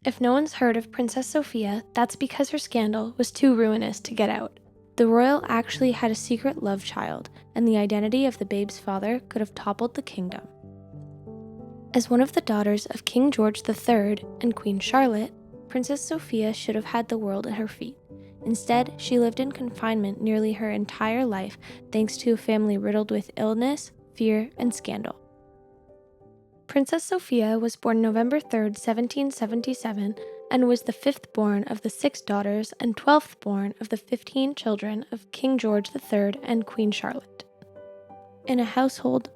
If no one's heard of Princess Sophia, that's because her scandal was too ruinous to get out. The royal actually had a secret love child, and the identity of the babe's father could have toppled the kingdom. As one of the daughters of King George III and Queen Charlotte, Princess Sophia should have had the world at her feet. Instead, she lived in confinement nearly her entire life thanks to a family riddled with illness, fear, and scandal. Princess Sophia was born November 3, 1777, and was the fifth born of the 6 daughters and 12th born of the 15 children of King George III and Queen Charlotte. In a household,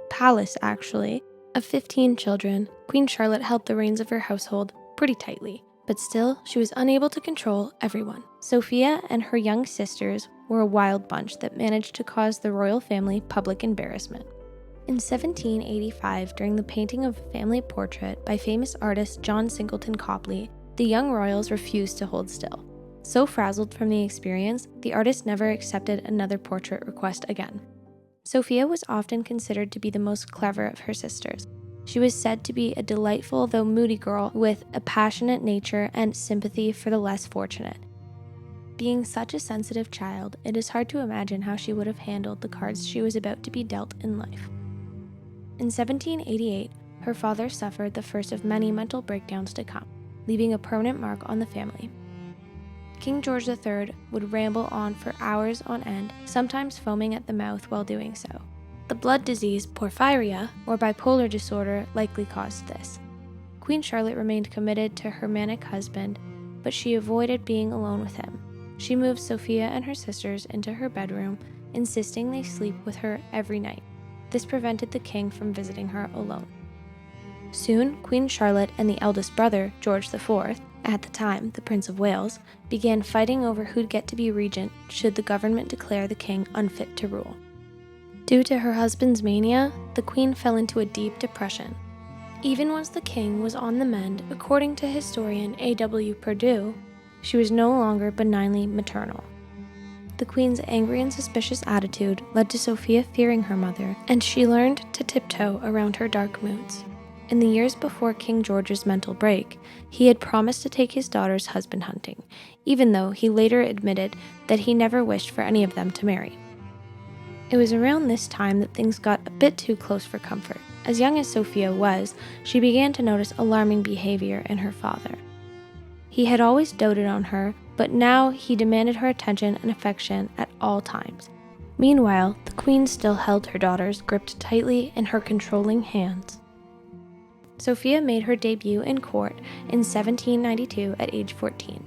palace actually, of 15 children, Queen Charlotte held the reins of her household pretty tightly, but still, she was unable to control everyone. Sophia and her young sisters were a wild bunch that managed to cause the royal family public embarrassment. In 1785, during the painting of a family portrait by famous artist John Singleton Copley, the young royals refused to hold still. So frazzled from the experience, the artist never accepted another portrait request again. Sophia was often considered to be the most clever of her sisters. She was said to be a delightful though moody girl with a passionate nature and sympathy for the less fortunate. Being such a sensitive child, it is hard to imagine how she would have handled the cards she was about to be dealt in life. In 1788, her father suffered the first of many mental breakdowns to come, leaving a permanent mark on the family. King George III would ramble on for hours on end, sometimes foaming at the mouth while doing so. The blood disease porphyria, or bipolar disorder, likely caused this. Queen Charlotte remained committed to her manic husband, but she avoided being alone with him. She moved Sophia and her sisters into her bedroom, insisting they sleep with her every night. This prevented the king from visiting her alone. Soon, Queen Charlotte and the eldest brother, George IV, at the time the Prince of Wales, began fighting over who'd get to be regent should the government declare the king unfit to rule. Due to her husband's mania, the queen fell into a deep depression. Even once the king was on the mend, according to historian A.W. Perdue, she was no longer benignly maternal. The queen's angry and suspicious attitude led to Sophia fearing her mother, and she learned to tiptoe around her dark moods. In the years before King George's mental break, he had promised to take his daughters husband hunting, even though he later admitted that he never wished for any of them to marry. It was around this time that things got a bit too close for comfort. As young as Sophia was, she began to notice alarming behavior in her father. He had always doted on her, but now he demanded her attention and affection at all times. Meanwhile, the queen still held her daughters gripped tightly in her controlling hands. Sophia made her debut in court in 1792 at age 14.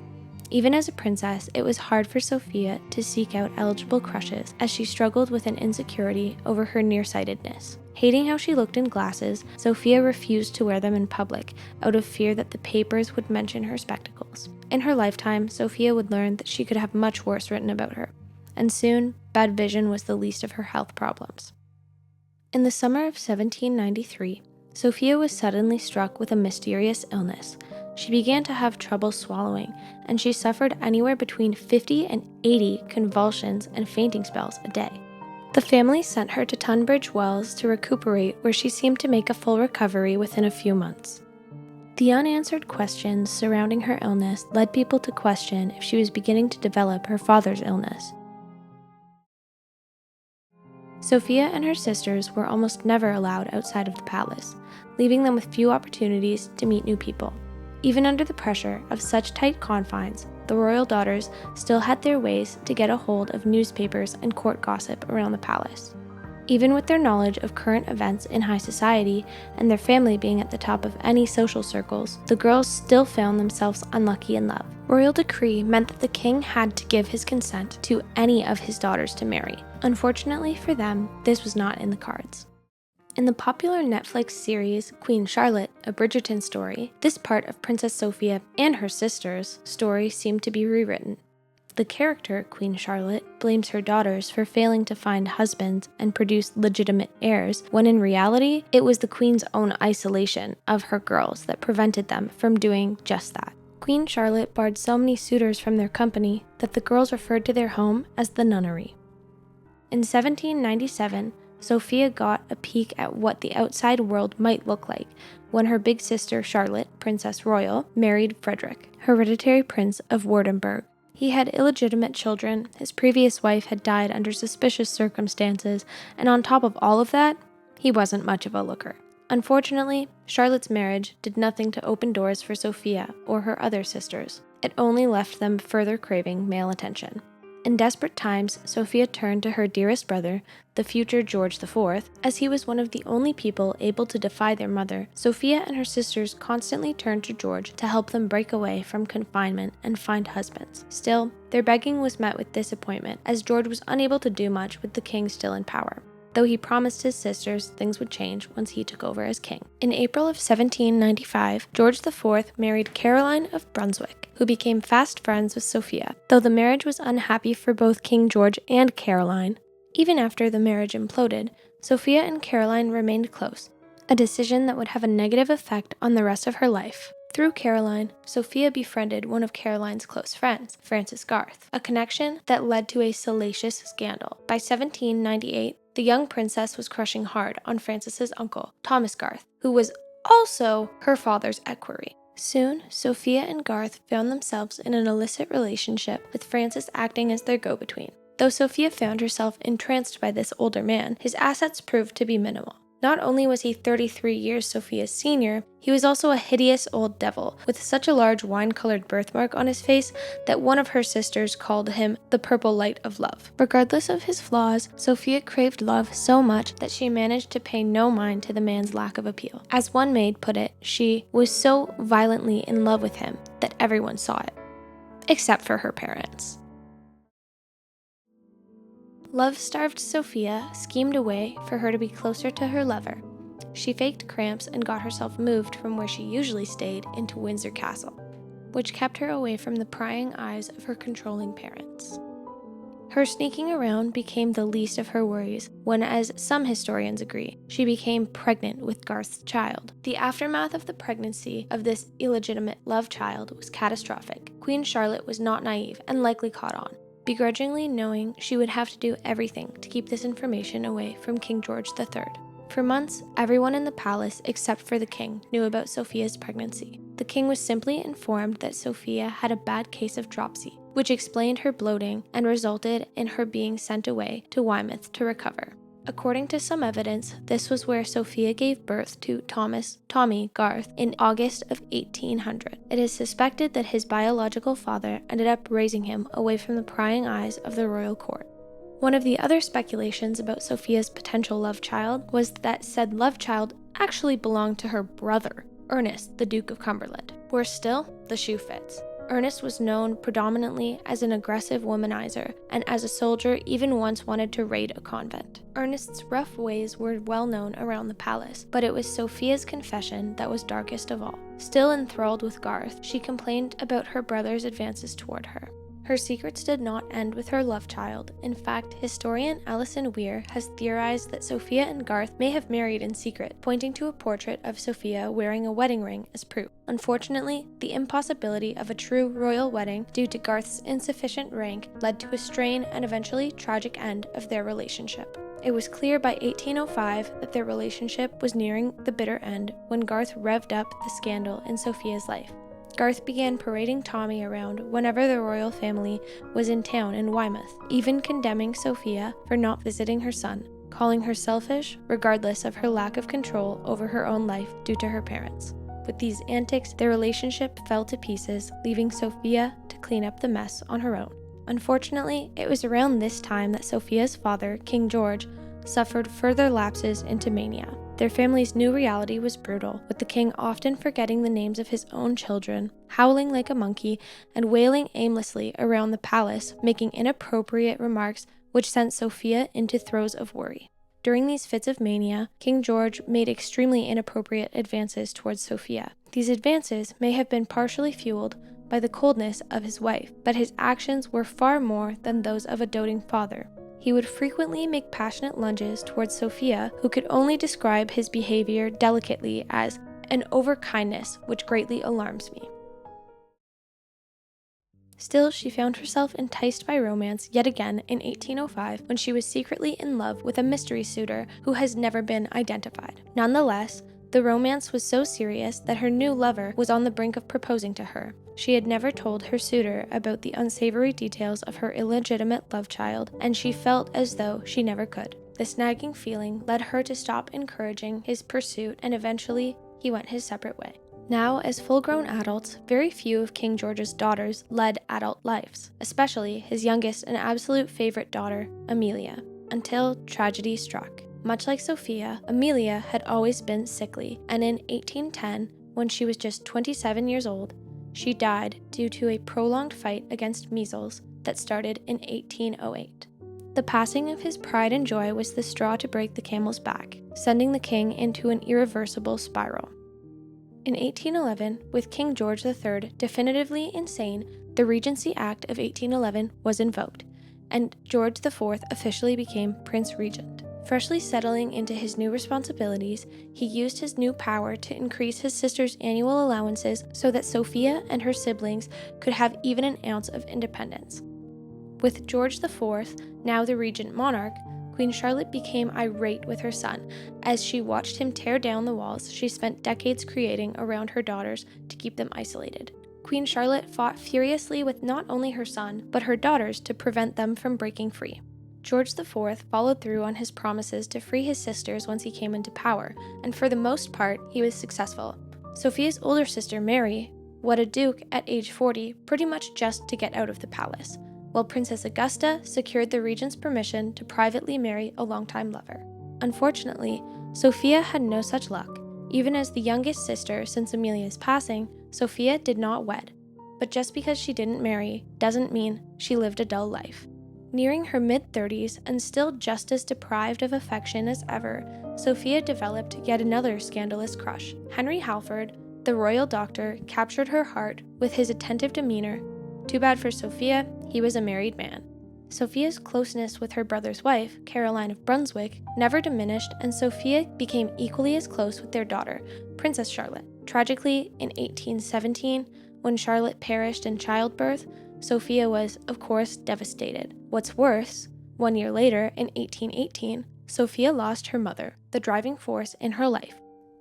Even as a princess, it was hard for Sophia to seek out eligible crushes as she struggled with an insecurity over her nearsightedness. Hating how she looked in glasses, Sophia refused to wear them in public out of fear that the papers would mention her spectacles. In her lifetime, Sophia would learn that she could have much worse written about her, and soon, bad vision was the least of her health problems. In the summer of 1793, Sophia was suddenly struck with a mysterious illness. She began to have trouble swallowing, and she suffered anywhere between 50 and 80 convulsions and fainting spells a day. The family sent her to Tunbridge Wells to recuperate, where she seemed to make a full recovery within a few months. The unanswered questions surrounding her illness led people to question if she was beginning to develop her father's illness. Sophia and her sisters were almost never allowed outside of the palace, leaving them with few opportunities to meet new people. Even under the pressure of such tight confines, the royal daughters still had their ways to get a hold of newspapers and court gossip around the palace. Even with their knowledge of current events in high society and their family being at the top of any social circles, the girls still found themselves unlucky in love. Royal decree meant that the king had to give his consent to any of his daughters to marry. Unfortunately for them, this was not in the cards. In the popular Netflix series Queen Charlotte, a Bridgerton story, this part of Princess Sophia and her sisters' story seemed to be rewritten. The character, Queen Charlotte, blames her daughters for failing to find husbands and produce legitimate heirs, when in reality, it was the queen's own isolation of her girls that prevented them from doing just that. Queen Charlotte barred so many suitors from their company that the girls referred to their home as the nunnery. In 1797, Sophia got a peek at what the outside world might look like when her big sister Charlotte, Princess Royal, married Frederick, hereditary prince of Württemberg. He had illegitimate children, his previous wife had died under suspicious circumstances, and on top of all of that, he wasn't much of a looker. Unfortunately, Charlotte's marriage did nothing to open doors for Sophia or her other sisters. It only left them further craving male attention. In desperate times, Sophia turned to her dearest brother, the future George IV. As he was one of the only people able to defy their mother, Sophia and her sisters constantly turned to George to help them break away from confinement and find husbands. Still, their begging was met with disappointment, as George was unable to do much with the king still in power, though he promised his sisters things would change once he took over as king. In April of 1795, George IV married Caroline of Brunswick, who became fast friends with Sophia. Though the marriage was unhappy for both King George and Caroline, even after the marriage imploded, Sophia and Caroline remained close, a decision that would have a negative effect on the rest of her life. Through Caroline, Sophia befriended one of Caroline's close friends, Francis Garth, a connection that led to a salacious scandal. By 1798, the young princess was crushing hard on Francis's uncle, Thomas Garth, who was also her father's equerry. Soon, Sophia and Garth found themselves in an illicit relationship, with Francis acting as their go-between. Though Sophia found herself entranced by this older man, his assets proved to be minimal. Not only was he 33 years Sophia's senior, he was also a hideous old devil, with such a large wine-colored birthmark on his face that one of her sisters called him the purple light of love. Regardless of his flaws, Sophia craved love so much that she managed to pay no mind to the man's lack of appeal. As one maid put it, she was so violently in love with him that everyone saw it, except for her parents. Love-starved Sophia schemed a way for her to be closer to her lover. She faked cramps and got herself moved from where she usually stayed into Windsor Castle, which kept her away from the prying eyes of her controlling parents. Her sneaking around became the least of her worries when, as some historians agree, she became pregnant with Garth's child. The aftermath of the pregnancy of this illegitimate love child was catastrophic. Queen Charlotte was not naive and likely caught on, begrudgingly knowing she would have to do everything to keep this information away from King George III. For months, everyone in the palace except for the king knew about Sophia's pregnancy. The king was simply informed that Sophia had a bad case of dropsy, which explained her bloating and resulted in her being sent away to Weymouth to recover. According to some evidence, this was where Sophia gave birth to Tommy Garth in August of 1800. It is suspected that his biological father ended up raising him away from the prying eyes of the royal court. One of the other speculations about Sophia's potential love child was that said love child actually belonged to her brother, Ernest, the Duke of Cumberland. Worse still, the shoe fits. Ernest was known predominantly as an aggressive womanizer, and as a soldier even once wanted to raid a convent. Ernest's rough ways were well known around the palace, but it was Sophia's confession that was darkest of all. Still enthralled with Garth, she complained about her brother's advances toward her. Her secrets did not end with her love child. In fact, historian Alison Weir has theorized that Sophia and Garth may have married in secret, pointing to a portrait of Sophia wearing a wedding ring as proof. Unfortunately, the impossibility of a true royal wedding due to Garth's insufficient rank led to a strained and eventually tragic end of their relationship. It was clear by 1805 that their relationship was nearing the bitter end when Garth revved up the scandal in Sophia's life. Garth began parading Tommy around whenever the royal family was in town in Weymouth, even condemning Sophia for not visiting her son, calling her selfish regardless of her lack of control over her own life due to her parents. With these antics, their relationship fell to pieces, leaving Sophia to clean up the mess on her own. Unfortunately, it was around this time that Sophia's father, King George, suffered further lapses into mania. Their family's new reality was brutal, with the king often forgetting the names of his own children, howling like a monkey, and wailing aimlessly around the palace, making inappropriate remarks which sent Sophia into throes of worry. During these fits of mania, King George made extremely inappropriate advances towards Sophia. These advances may have been partially fueled by the coldness of his wife, but his actions were far more than those of a doting father. He would frequently make passionate lunges towards Sophia, who could only describe his behavior delicately as an overkindness which greatly alarms me. Still, she found herself enticed by romance yet again in 1805 when she was secretly in love with a mystery suitor who has never been identified. Nonetheless, the romance was so serious that her new lover was on the brink of proposing to her. She had never told her suitor about the unsavory details of her illegitimate love child, and she felt as though she never could. This nagging feeling led her to stop encouraging his pursuit, and eventually he went his separate way. Now, as full-grown adults, very few of King George's daughters led adult lives, especially his youngest and absolute favorite daughter, Amelia, until tragedy struck. Much like Sophia, Amelia had always been sickly, and in 1810, when she was just 27 years old, she died due to a prolonged fight against measles that started in 1808. The passing of his pride and joy was the straw to break the camel's back, sending the king into an irreversible spiral. In 1811, with King George III definitively insane, the Regency Act of 1811 was invoked, and George IV officially became Prince Regent. Freshly settling into his new responsibilities, he used his new power to increase his sister's annual allowances so that Sophia and her siblings could have even an ounce of independence. With George IV, now the regent monarch, Queen Charlotte became irate with her son as she watched him tear down the walls she spent decades creating around her daughters to keep them isolated. Queen Charlotte fought furiously with not only her son, but her daughters to prevent them from breaking free. George IV followed through on his promises to free his sisters once he came into power, and for the most part, he was successful. Sophia's older sister, Mary, wed a duke at age 40 pretty much just to get out of the palace, while Princess Augusta secured the regent's permission to privately marry a longtime lover. Unfortunately, Sophia had no such luck. Even as the youngest sister since Amelia's passing, Sophia did not wed. But just because she didn't marry doesn't mean she lived a dull life. Nearing her mid-30s and still just as deprived of affection as ever, Sophia developed yet another scandalous crush. Henry Halford, the royal doctor, captured her heart with his attentive demeanor. Too bad for Sophia, he was a married man. Sophia's closeness with her brother's wife, Caroline of Brunswick, never diminished, and Sophia became equally as close with their daughter, Princess Charlotte. Tragically, in 1817, when Charlotte perished in childbirth, Sophia was, of course, devastated. What's worse, 1 year later, in 1818, Sophia lost her mother, the driving force in her life.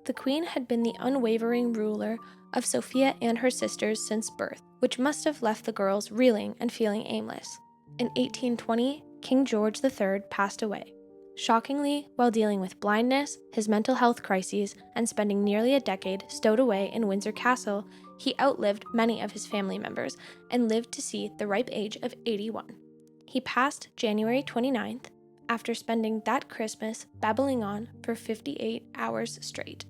The queen had been the unwavering ruler of Sophia and her sisters since birth, which must have left the girls reeling and feeling aimless. In 1820, King George III passed away. Shockingly, while dealing with blindness, his mental health crises, and spending nearly a decade stowed away in Windsor Castle, he outlived many of his family members and lived to see the ripe age of 81. He passed January 29th after spending that Christmas babbling on for 58 hours straight.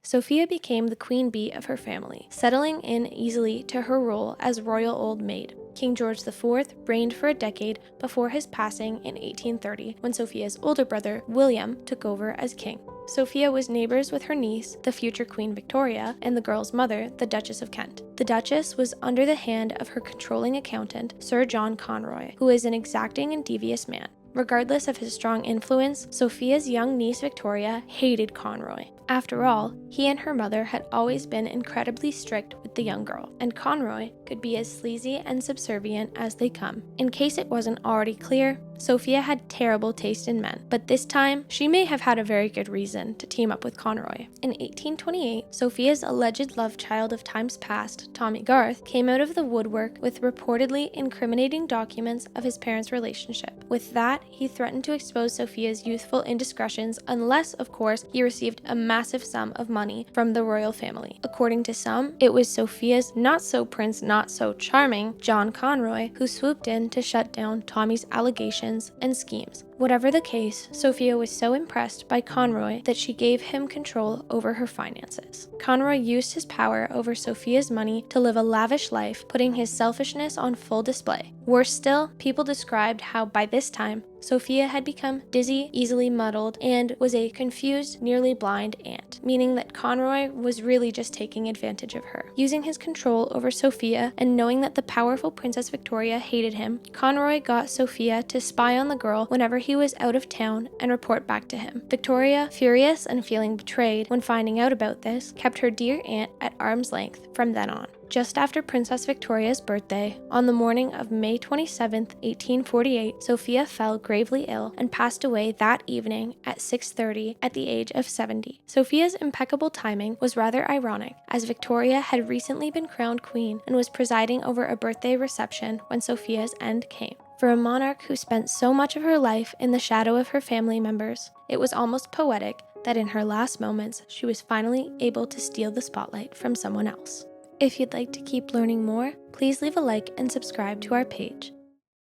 Sophia became the queen bee of her family, settling in easily to her role as royal old maid. King George IV reigned for a decade before his passing in 1830, when Sophia's older brother, William, took over as king. Sophia was neighbors with her niece, the future Queen Victoria, and the girl's mother, the Duchess of Kent. The Duchess was under the hand of her controlling accountant, Sir John Conroy, who is an exacting and devious man. Regardless of his strong influence, Sophia's young niece Victoria hated Conroy. After all, he and her mother had always been incredibly strict with the young girl, and Conroy could be as sleazy and subservient as they come. In case it wasn't already clear, Sophia had terrible taste in men, but this time, she may have had a very good reason to team up with Conroy. In 1828, Sophia's alleged love child of times past, Tommy Garth, came out of the woodwork with reportedly incriminating documents of his parents' relationship. With that, he threatened to expose Sophia's youthful indiscretions unless, of course, he received a massive sum of money from the royal family. According to some, it was Sophia's not-so-prince, not-so-charming, John Conroy, who swooped in to shut down Tommy's allegations and schemes. Whatever the case, Sophia was so impressed by Conroy that she gave him control over her finances. Conroy used his power over Sophia's money to live a lavish life, putting his selfishness on full display. Worse still, people described how by this time, Sophia had become dizzy, easily muddled, and was a confused, nearly blind aunt, meaning that Conroy was really just taking advantage of her. Using his control over Sophia and knowing that the powerful Princess Victoria hated him, Conroy got Sophia to spy on the girl whenever he he was out of town and report back to him. Victoria, furious and feeling betrayed when finding out about this, kept her dear aunt at arm's length from then on. Just after Princess Victoria's birthday, on the morning of May 27, 1848, Sophia fell gravely ill and passed away that evening at 6:30 at the age of 70. Sophia's impeccable timing was rather ironic, as Victoria had recently been crowned queen and was presiding over a birthday reception when Sophia's end came. For a monarch who spent so much of her life in the shadow of her family members, it was almost poetic that in her last moments she was finally able to steal the spotlight from someone else. If you'd like to keep learning more, please leave a like and subscribe to our page.